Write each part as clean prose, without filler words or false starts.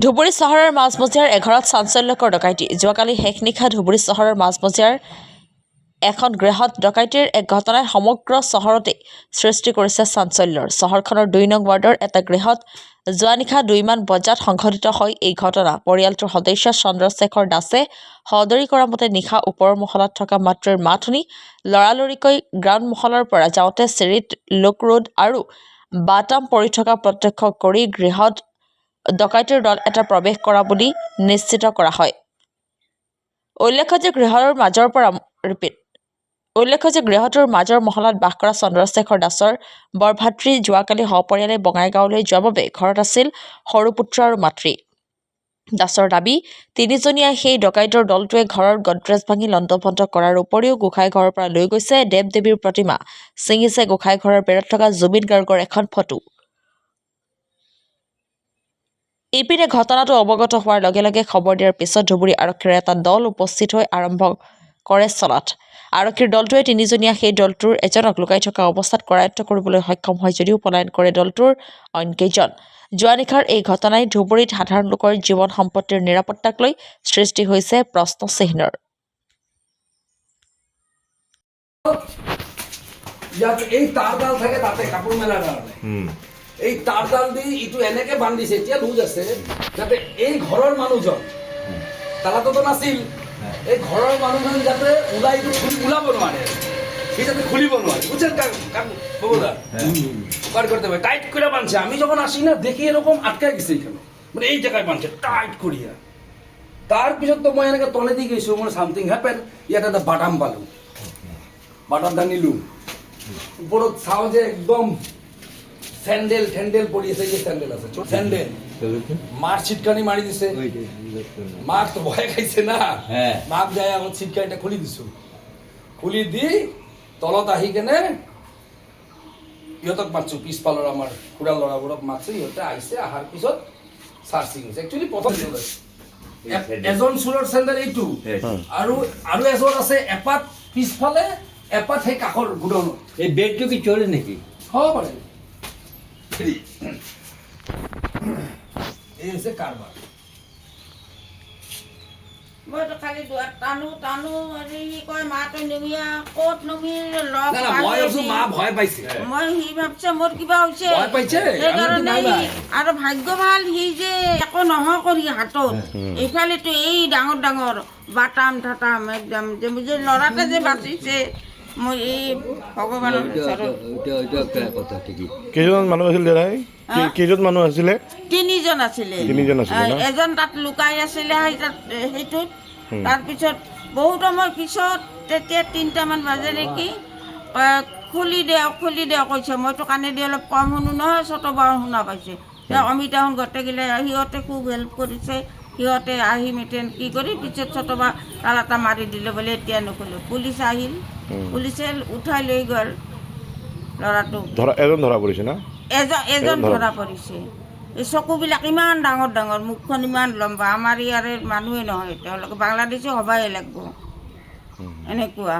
ধুবুৰী চহৰৰ মাজমজিয়াৰ এঘৰত চাঞ্চল্যকৰ ডকাইতি। যোৱাকালি শেষ নিশা ধুবুৰী চহৰৰ মাজমজিয়াৰ এখন গৃহত ডকাইতিৰ এক ঘটনাই সমগ্ৰ চহৰতে সৃষ্টি কৰিছে চাঞ্চল্যৰ। চহৰখনৰ ২ নং ৱাৰ্ডৰ এটা গৃহত যোৱা নিশা ২মান বজাত সংঘটিত হয় এই ঘটনা। পৰিয়ালটোৰ সদস্য চন্দ্ৰশেখৰ দাসে সদৰি কৰা মতে নিশা ওপৰৰ মহলাত থকা মাতৃৰ মাত শুনি লৰালৰিকৈ গ্ৰাউণ্ড মহলাৰ পৰা যাওঁতে চিৰিত লোক ৰোড আৰু বাটাম পৰি থকা প্ৰত্যক্ষ কৰি গৃহত ডকাইতিৰ দল এটা প্ৰৱেশ কৰা বুলি নিশ্চিত কৰা হয়। উল্লেখ্য যে গৃহটোৰ মাজৰ মহলাত বাস কৰা চন্দ্ৰশেখৰ দাসৰ বৰভাতৃ যোৱাকালি সপৰিয়ালে বঙাইগাঁৱলৈ যোৱাৰ বাবে ঘৰত আছিল সৰু পুত্ৰ আৰু মাতৃ। দাসৰ দাবী, ৩জনীয়া সেই ডকাইতৰ দলটোৱে ঘৰৰ গড্ৰেজ ভাঙি লণ্ডভণ্ড কৰাৰ উপৰিও গোসাঁই ঘৰৰ পৰা লৈ গৈছে দেৱ-দেৱীৰ প্ৰতিমা, ছিঙিছে গোসাঁই ঘৰৰ বেৰত থকা জুবিন গাৰ্গৰ এখন ফটো। ইপিনে ঘটনাটো অৱগত হোৱাৰ লগে লগে খবৰ দিয়াৰ পিছত ধুবুৰী আৰক্ষীৰ এটা দল উপস্থিত হৈ আৰম্ভ কৰে চলাথ। আৰক্ষীৰ দলটোৱে ৩জনীয়া সেই দলটোৰ এজনক লুকাই থকা অৱস্থাত কৰায়ত্ব কৰিবলৈ সক্ষম হয় যদিও পলায়ন কৰে দলটোৰ অইন কেইজন। যোৱা নিশাৰ এই ঘটনাই ধুবুৰীত সাধাৰণ লোকৰ জীৱন সম্পত্তিৰ নিৰাপত্তাক লৈ সৃষ্টি হৈছে প্ৰশ্নচিহ্নৰ। এই তাঁৰডাল থাকে তাতে কাপোৰ মেলাৰ কাৰণে এই তাঁৰডাল দি ইটো এনেকে বান্ধিছে, এতিয়া লুজ আছে যাতে এই ঘৰৰ মানুহজন তালাটোতো নাছিল, এই ঘৰৰ মানুহজন যাতে ওলাব নোৱাৰে, সি যাতে খুলিব নোৱাৰে, বুঝছেন বাবুদা বার করতে হবে টাইট করে বাঁধছে। আমি যখন আসি না দেখি এরকম আটকায় গেছে এখানে, মানে এই জায়গায় বাঁধছে টাইট করিয়া। তার পিছত তো মই এনেকে তলে দি গেছো, মোৰ সামথিং হ্যাপেন, ইয়াত এটা বাটাম পালো, বাটামটা নিলো, ওপৰত চাওঁ যে একদম স্যান্ডেল পৰি আছে, যে স্যান্ডেল আছে স্যান্ডেল মার ছিটকানি মারি দিছে। মাক তো ভয় খাইছে না, মাক যায় আমার ছিটকানিটা খুলি দিছো, খুলি দি তলত আহি কেনে ইহঁতক মাতছো, পিছফালৰ আমাৰ খুড়া ল'ৰাবোৰক মাতছো, ইহঁতে আহিছে, অহাৰ পিছত চাৰ্চিং হৈছে। একচুৱেলি প্ৰথম এজন চোৰৰ চেণ্ডেল এইটো, আৰু এজন আছে এপাত পিছফালে, এপাত সেই কাষৰ গুডাউনত। এই বেগটো কি চলে নেকি? হ'ব পাৰে। এই হৈছে কাৰবাৰ। মইতো খালি টানো সি কয় মাটো নমিয়া ক'ত নমি লগ মা ভয় পাইছে, মই সি ভাবছে মোৰ কিবা হৈছে সেইকাৰণে। আৰু ভাগ্য ভাল সি যে একো নহয় কৰি হাতত, এইফালেতো এই ডাঙৰ ডাঙৰ বাটাম ঠাটাম একদম যে ল'ৰাটা যে বাচিছে, মই এই ভগৱানৰ কথা ঠিকই। কেইজন মানুহ আছিল দাদাই? কেইজন মানুহ আছিলে? ৩জন আছিলে। এজন তাত লুকাই আছিলে সেইটোত। তাৰপিছত বহুত সময় পিছত তেতিয়া ৩টামান বাজে নেকি, খুলি দিয়ক কৈছে। মইতো কাণেদি অলপ কম শুনো নহয়, চতবাৰ শুনা পাইছে। অমিতাহঁত গোটেইগিলা সিহঁতে খুব হেল্প কৰিছে, সিহঁতে আহি মেটেন কি কৰি পিছত চতবাৰ তালা এটা মাৰি দিলে বোলে, এতিয়া নুখুলো। পুলিচ আহিল, পুলিচে উঠাই লৈ গ'ল ল'ৰাটোক। এজন ধৰা পৰিছে না? এজন ধৰা পৰিছে। এই চকুবিলাক ইমান ডাঙৰ ডাঙৰ, মুখখন ইমান লম্বা, আমাৰ ইয়াৰে মানুহে নহয়, তেওঁলোকে বাংলাদেশী হ'বাই লাগিব এনেকুৱা।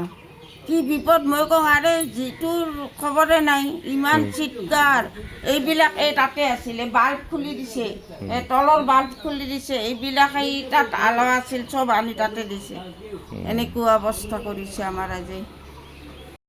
কি বিপদ মই কওঁ, আৰে যিটোৰ খবৰে নাই, ইমান চিৎকাৰ। এইবিলাক এই তাতে আছিলে, বাল্ব খুলি দিছে, এই তলৰ বাল্ব খুলি দিছে, এইবিলাক এই তাত আলো আছিল, চব আনি তাতে দিছে। এনেকুৱা অৱস্থা কৰিছে আমাৰ আজি।